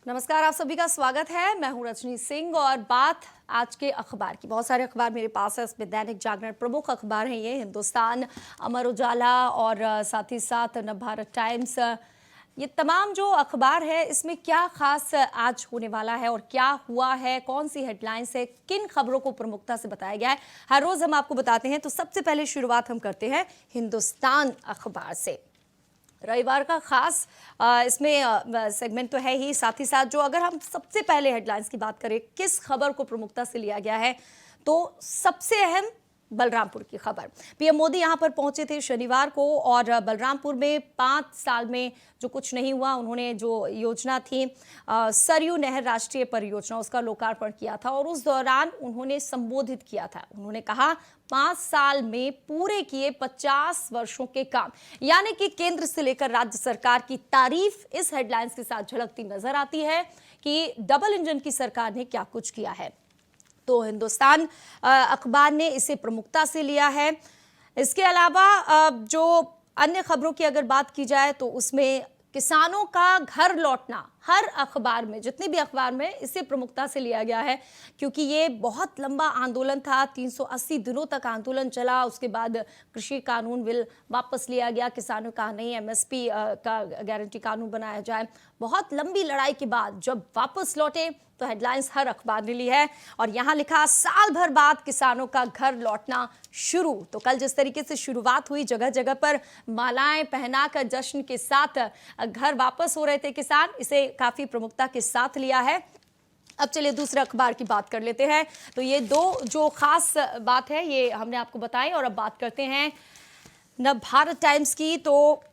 नमस्कार, आप सभी का स्वागत है। मैं हूं रजनी सिंह और बात आज के अखबार की। बहुत सारे अखबार मेरे पास है, इसमें दैनिक जागरण प्रमुख अखबार हैं। ये हिंदुस्तान, अमर उजाला और साथ ही साथ नवभारत टाइम्स। ये तमाम जो अखबार है, इसमें क्या खास आज होने वाला है और क्या हुआ है, कौन सी हेडलाइंस है, किन खबरों को प्रमुखता से बताया गया है, हर रोज हम आपको बताते हैं। तो सबसे पहले शुरुआत हम करते हैं हिंदुस्तान अखबार से। रविवार का खास इसमें सेगमेंट तो है ही, साथ ही साथ जो अगर हम सबसे पहले हेडलाइंस की बात करें, किस खबर को प्रमुखता से लिया गया है, तो सबसे अहम बलरामपुर की खबर। पीएम मोदी यहां पर पहुंचे थे शनिवार को और बलरामपुर में 5 साल में जो कुछ नहीं हुआ, उन्होंने जो योजना थी सरयू नहर राष्ट्रीय परियोजना, उसका लोकार्पण किया था और उस दौरान उन्होंने संबोधित किया था। उन्होंने कहा 5 साल में पूरे किए 50 वर्षों के काम, यानी कि केंद्र से लेकर राज्य सरकार की तारीफ इस हेडलाइंस के साथ झलकती नजर आती है कि डबल इंजन की सरकार ने क्या कुछ किया है। तो हिंदुस्तान अखबार ने इसे प्रमुखता से लिया है। इसके अलावा जो अन्य खबरों की अगर बात की जाए तो उसमें किसानों का घर लौटना हर अखबार में, जितने भी अखबार में, इसे प्रमुखता से लिया गया है क्योंकि ये बहुत लंबा आंदोलन था। 380 दिनों तक आंदोलन चला। उसके बाद कृषि कानून बिल वापस लिया गया। किसानों का नहीं, एमएसपी का गारंटी कानून बनाया जाए। बहुत लंबी लड़ाई के बाद जब वापस लौटे तो हेडलाइंस हर अखबार ने ली है और यहां लिखा, साल भर बाद किसानों का घर लौटना शुरू। तो कल जिस तरीके से शुरुआत हुई, जगह जगह पर मालाएं पहनाकर जश्न के साथ घर वापस हो रहे थे किसान, इसे काफी प्रमुखता के साथ लिया है। अब चलिए दूसरे अखबार की बात कर लेते हैं। तो ये दो जो खास बात है ये हमने आपको बताई और अब बात करते हैं नवभारत टाइम्स की। तो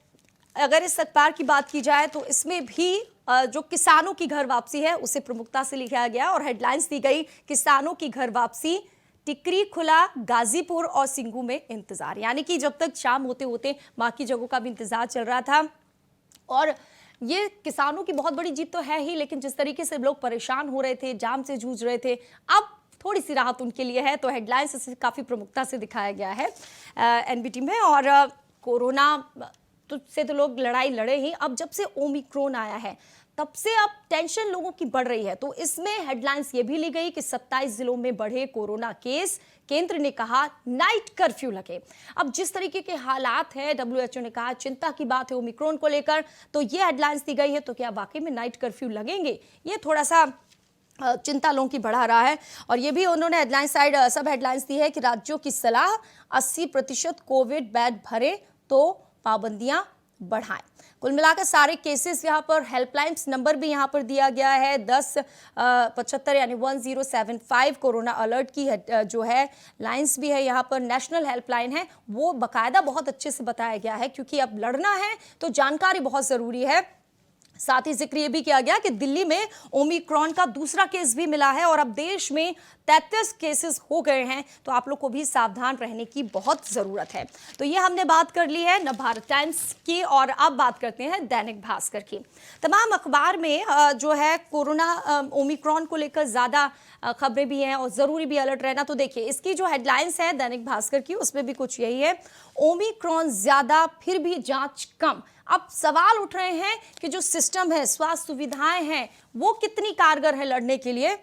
अगर इस अखबार की बात की जाए तो इसमें भी जो किसानों की घर वापसी है उसे प्रमुखता से लिखा गया और हेडलाइंस दी गई, किसानों की घर वापसी, टिकरी खुला, गाजीपुर और सिंगू में इंतजार। यानी कि जब तक शाम होते होते बाकी जगहों का भी इंतजार चल रहा था और ये किसानों की बहुत बड़ी जीत तो है ही, लेकिन जिस तरीके से लोग परेशान हो रहे थे, जाम से जूझ रहे थे, अब थोड़ी सी राहत उनके लिए है। तो हेडलाइंस इसे काफी प्रमुखता से दिखाया गया है एनबीटी में। और कोरोना से तो लोग लड़ाई लड़े ही, अब जब से ओमिक्रॉन आया है तब से अब टेंशन लोगों की बढ़ रही है। तो इसमें हेडलाइंस ये भी ली गई कि 27 जिलों में बढ़े कोरोना केस, केंद्र ने कहा नाइट कर्फ्यू लगे। अब जिस तरीके के हालात है, डब्ल्यूएचओ ने कहा चिंता की बात है ओमिक्रॉन को लेकर, तो ये हेडलाइंस दी गई है। तो क्या वाकई में नाइट कर्फ्यू लगेंगे, ये थोड़ा सा चिंता लोगों की बढ़ा रहा है। और ये भी उन्होंने हेडलाइन साइड सब हेडलाइंस दी है कि राज्यों की सलाह, 80% कोविड बेड भरे तो पाबंदियां बढ़ाएं। कुल मिलाकर सारे केसेस यहाँ पर, हेल्पलाइंस नंबर भी यहाँ पर दिया गया है 1075 यानी 1075 कोरोना अलर्ट की जो है लाइंस भी है यहाँ पर। नेशनल हेल्पलाइन है, वो बकायदा बहुत अच्छे से बताया गया है क्योंकि अब लड़ना है तो जानकारी बहुत जरूरी है। साथ ही जिक्र ये भी किया गया कि दिल्ली में ओमिक्रॉन का दूसरा केस भी मिला है और अब देश में 33 केसेस हो गए हैं। तो आप लोग को भी सावधान रहने की बहुत जरूरत है। तो ये हमने बात कर ली है नवभारत टाइम्स की और अब बात करते हैं दैनिक भास्कर की। तमाम अखबार में जो है कोरोना ओमिक्रॉन को लेकर ज्यादा खबरें भी हैं और जरूरी भी अलर्ट रहना। तो देखिए इसकी जो हेडलाइंस है दैनिक भास्कर की, उसमें भी कुछ यही है, ओमिक्रॉन ज्यादा फिर भी जांच कम। अब सवाल उठ रहे हैं कि जो सिस्टम है, स्वास्थ्य सुविधाएं हैं, वो कितनी कारगर है लड़ने के लिए।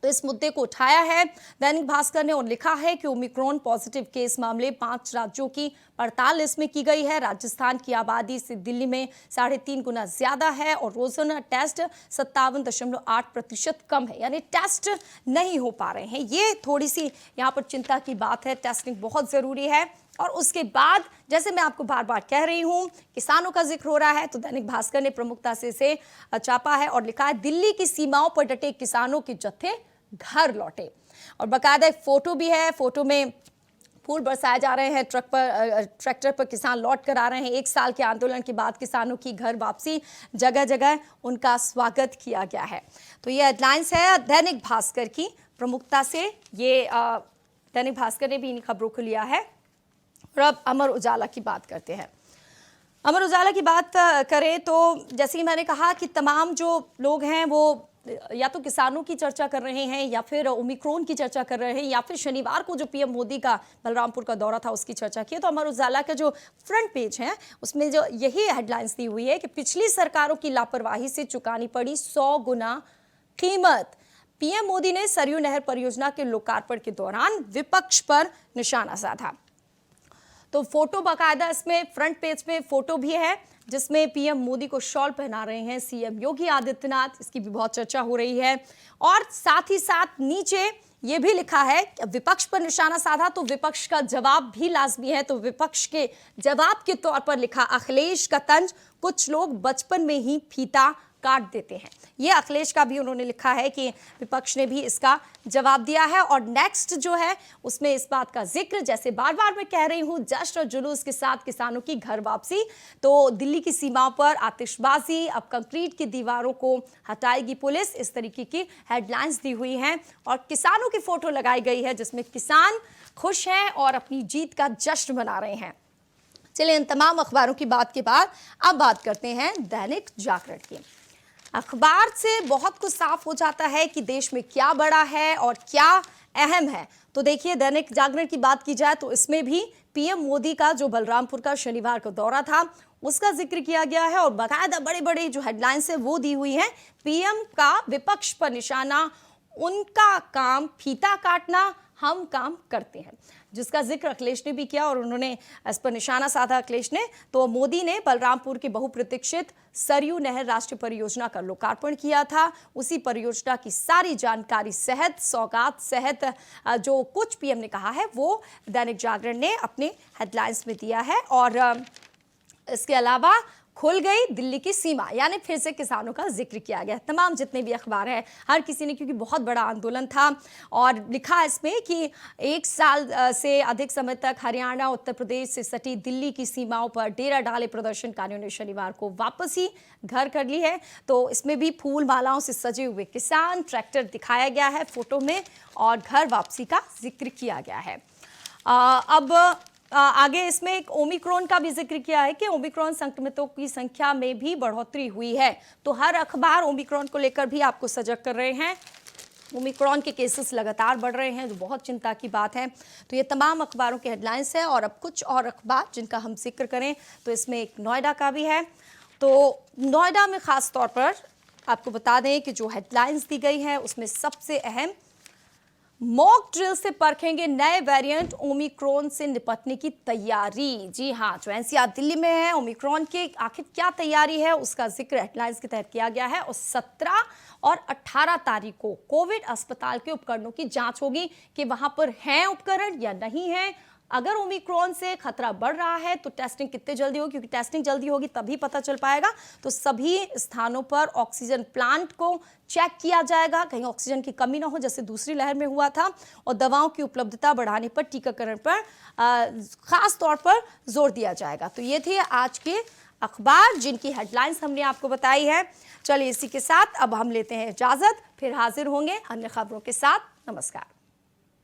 तो इस मुद्दे को उठाया है दैनिक भास्कर ने और लिखा है कि ओमिक्रॉन पॉजिटिव केस मामले 5 राज्यों की पड़ताल इसमें की गई है। राजस्थान की आबादी से दिल्ली में 3.5 गुना ज्यादा है और रोजाना टेस्ट 57.8% कम है, यानी टेस्ट नहीं हो पा रहे हैं। ये थोड़ी सी यहाँ पर चिंता की बात है, टेस्टिंग बहुत जरूरी है। और उसके बाद जैसे मैं आपको बार बार कह रही हूं, किसानों का जिक्र हो रहा है तो दैनिक भास्कर ने प्रमुखता से इसे छापा है और लिखा है, दिल्ली की सीमाओं पर डटे किसानों के जत्थे घर लौटे। और बाकायदा एक फोटो भी है, फोटो में फूल बरसाए जा रहे हैं, ट्रैक्टर पर किसान लौट कर आ रहे हैं। 1 साल के आंदोलन के बाद किसानों की घर वापसी, जगह जगह उनका स्वागत किया गया है। तो ये हेडलाइंस है दैनिक भास्कर की प्रमुखता से। ये दैनिक भास्कर ने भी इन खबरों को लिया है। और अब अमर उजाला की बात करते हैं। अमर उजाला की बात करें तो जैसे ही मैंने कहा कि तमाम जो लोग हैं वो या तो किसानों की चर्चा कर रहे हैं या फिर ओमिक्रॉन की चर्चा कर रहे हैं या फिर शनिवार को जो पीएम मोदी का बलरामपुर का दौरा था उसकी चर्चा की है। तो अमर उजाला का जो फ्रंट पेज है उसमें जो यही हेडलाइंस दी हुई है कि पिछली सरकारों की लापरवाही से चुकानी पड़ी 100 गुना कीमत। पीएम मोदी ने सरयू नहर परियोजना के लोकार्पण के दौरान विपक्ष पर निशाना साधा। तो फोटो बाकायदा इसमें फ्रंट पेज पे फोटो भी है जिसमें पीएम मोदी को शॉल पहना रहे हैं सीएम योगी आदित्यनाथ, इसकी भी बहुत चर्चा हो रही है। और साथ ही साथ नीचे ये भी लिखा है कि विपक्ष पर निशाना साधा तो विपक्ष का जवाब भी लाजमी है। तो विपक्ष के जवाब के तौर पर लिखा अखिलेश का तंज, कुछ लोग बचपन में ही फीता काट देते हैं। ये अखिलेश का भी उन्होंने लिखा है कि विपक्ष ने भी इसका जवाब दिया है। और नेक्स्ट जो है उसमें इस बात का जिक्र, जैसे बार बार मैं कह रही हूं, जश्न और जुलूस के साथ किसानों की घर वापसी। तो दिल्ली की सीमाओं पर आतिशबाजी, अब कंक्रीट की दीवारों को हटाएगी पुलिस, इस तरीके की हेडलाइंस दी हुई हैं। और किसानों की फोटो लगाई गई है जिसमें किसान खुश हैं और अपनी जीत का जश्न मना रहे हैं। चलिए, इन तमाम अखबारों की बात के बाद अब बात करते हैं दैनिक जागरण की। अखबार से बहुत कुछ साफ हो जाता है कि देश में क्या बड़ा है और क्या अहम है। तो देखिए, दैनिक जागरण की बात की जाए तो इसमें भी पीएम मोदी का जो बलरामपुर का शनिवार को दौरा था उसका जिक्र किया गया है और बाकायदा बड़े बड़े जो हेडलाइंस है वो दी हुई है। पीएम का विपक्ष पर निशाना, उनका काम फीता काटना, हम काम करते हैं, जिसका जिक्र अखिलेश ने भी किया और उन्होंने इस पर निशाना साधा अखिलेश ने। तो मोदी ने बलरामपुर के बहुप्रतीक्षित सरयू नहर राष्ट्रीय परियोजना का लोकार्पण किया था। उसी परियोजना की सारी जानकारी सहित, सौगात सहित जो कुछ पीएम ने कहा है वो दैनिक जागरण ने अपने हेडलाइंस में दिया है। और इसके अलावा खुल गई दिल्ली की सीमा, यानी फिर से किसानों का जिक्र किया गया। तमाम जितने भी अखबार हैं हर किसी ने, क्योंकि बहुत बड़ा आंदोलन था और लिखा इसमें कि 1 साल से अधिक समय तक हरियाणा उत्तर प्रदेश से सटी दिल्ली की सीमाओं पर डेरा डाले प्रदर्शनकारियों ने शनिवार को वापस ही घर कर ली है। तो इसमें भी फूल मालाओं से सजे हुए किसान, ट्रैक्टर दिखाया गया है फोटो में और घर वापसी का जिक्र किया गया है। अब आगे इसमें एक ओमिक्रॉन का भी जिक्र किया है कि ओमिक्रॉन संक्रमितों की संख्या में भी बढ़ोतरी हुई है। तो हर अखबार ओमिक्रॉन को लेकर भी आपको सजग कर रहे हैं। ओमिक्रॉन के केसेस लगातार बढ़ रहे हैं जो बहुत चिंता की बात है। तो ये तमाम अखबारों के हेडलाइंस है। और अब कुछ और अखबार जिनका हम जिक्र करें तो इसमें एक नोएडा का भी है। तो नोएडा में खास तौर पर आपको बता दें कि जो हेडलाइंस दी गई है उसमें सबसे अहम, मॉक ड्रिल से परखेंगे नए वेरिएंट, ओमिक्रॉन से निपटने की तैयारी। जी हाँ, जो एनसीआर दिल्ली में है, ओमिक्रॉन की आखिर क्या तैयारी है उसका जिक्र हेडलाइंस के तहत किया गया है। और 17 और 18 तारीख को कोविड अस्पताल के उपकरणों की जांच होगी कि वहां पर हैं उपकरण या नहीं है। अगर ओमिक्रॉन से खतरा बढ़ रहा है तो टेस्टिंग कितने जल्दी होगी, क्योंकि टेस्टिंग जल्दी होगी तभी पता चल पाएगा। तो सभी स्थानों पर ऑक्सीजन प्लांट को चेक किया जाएगा, कहीं ऑक्सीजन की कमी ना हो जैसे दूसरी लहर में हुआ था। और दवाओं की उपलब्धता बढ़ाने पर, टीकाकरण पर खास तौर पर जोर दिया जाएगा। तो ये थे आज के अखबार जिनकी हेडलाइंस हमने आपको बताई है। चलिए, इसी के साथ अब हम लेते हैं इजाजत, फिर हाजिर होंगे अन्य खबरों के साथ। नमस्कार।